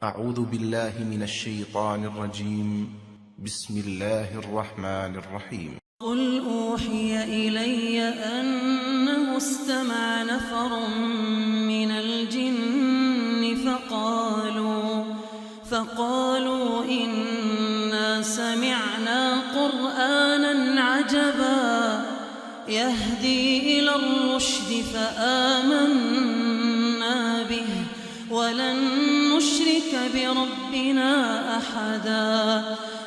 أعوذ بالله من الشيطان الرجيم. بسم الله الرحمن الرحيم. قل أوحي إلي أنه استمع نفر من الجن فقالوا إنا سمعنا قرآنا عجبا يهدي إلى الرشد فآمنا به ولن نشرك بربنا أحدا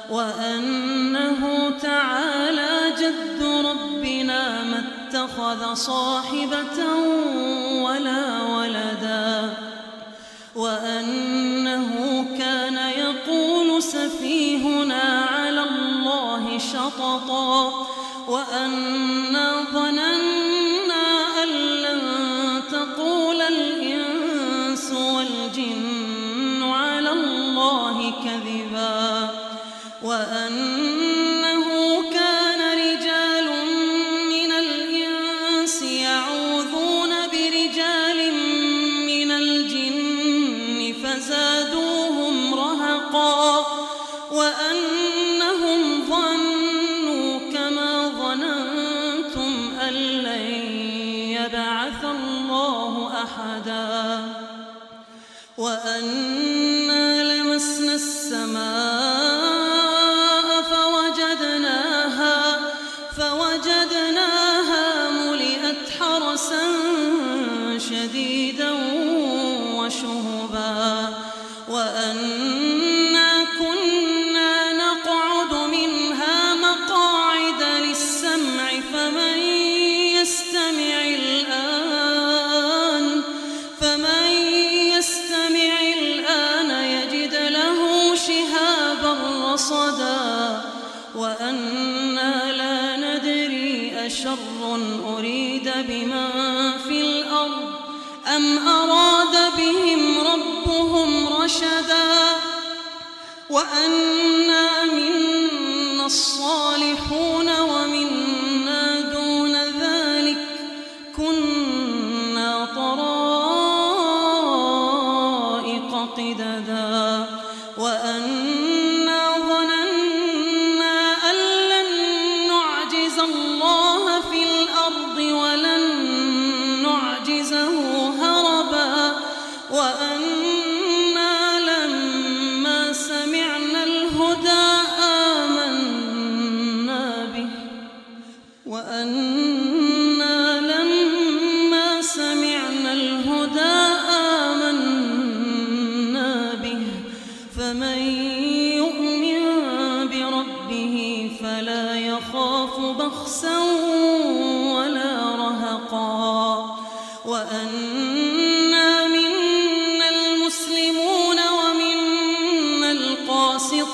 وأنه تعالى جد ربنا ما اتخذ صاحبة ولا ولدا وأنه كان يقول سفيهنا على الله شططا وأنا ظننا أن لن تقول الإنس والجن على الله كذبا وأنه كان رجال من الإنس يعوذون برجال من الجن فزادوهم رهقا وأنهم ظنوا كما ظننتم أن لن يبعث الله أحدا وأنا لمسنا السماء فوجدناها ملئت حرسا شديدا وشهبا وأنا كنا نقعد منها مقاعد للسمع فمن يستمع الآن يجد له شهابا رصدا وأنا لا ندري أشر أريد بمن في الأرض أم أراد بهم ربهم رشدا وأنا منا الصالحون ومنا دون ذلك كنا طرائق قددا وأنا ظننا أن لن نعجز الله في الأرض ولن نعجزه هربا وأنا لما سمعنا الهدى آمنا به فمن يؤمن بربه فلا يخاف بخسا ولا رهقا وأنا منا المسلمون ومنا القاسطون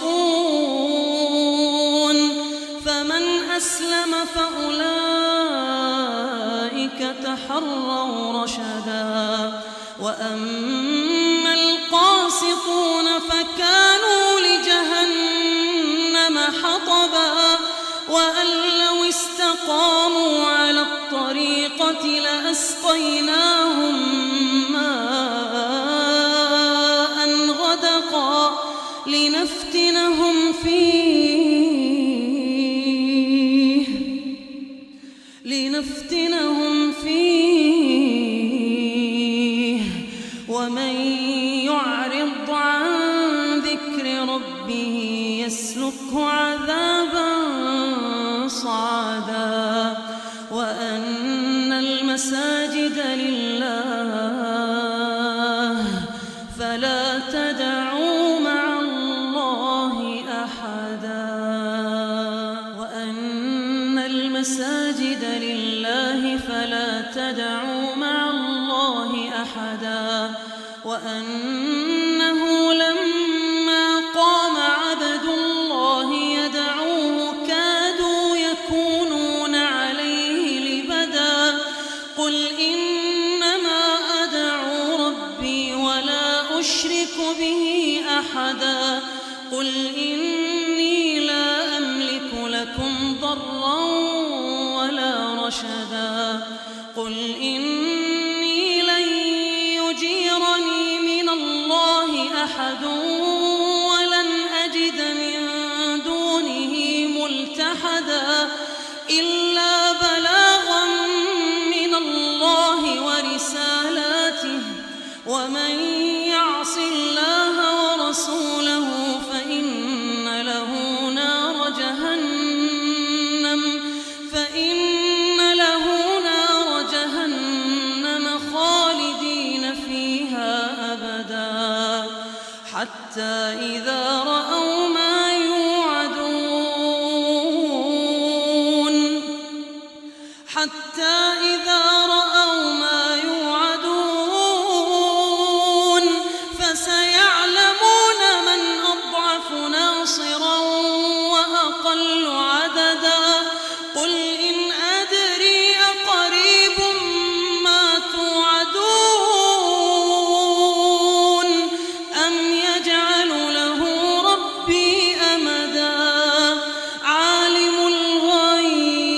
فمن أسلم فأولئك تحروا رشدا وأما القاسطون فكانوا لجهنم حطبا وأن لو استقاموا على الطريقة لأسقيناهم ماء غدقا لنفتنهم فيه ومن يعرض عن ذكر ربه يسلكه عذابا صعدا وأن المساجد لله فلا تدعوا مع الله أحدا وأن المساجد لله فلا تدعوا مع الله أحدا وأنه لما قام عبد الله يدعوه كادوا يكونون عليه لبدا قل إنما أدعو ربي ولا أشرك به أحدا قل إني لا أملك لكم ضرا ولا رشدا قل إني لن يجيرني من الله أحد حتى إذا رأوا ما يوعدون فسيعلمون من أضعف ناصرا وأقل عددا قل إن أدري أقريب ما توعدون أم يجعل له ربي أمدا عالم الغيب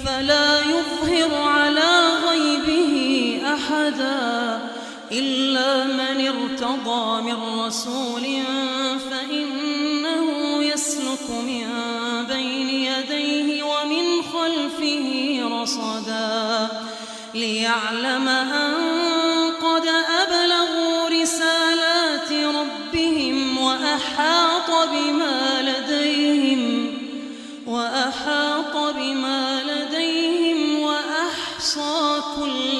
فلا يظهر على غيبه أحدا إلا من ارتضى من رسول فإنه يسلك من بين يديه ومن خلفه رصدا ليعلم أن قد أبلغوا رسالات ربهم وأحاط بما لديهم وأحصى كل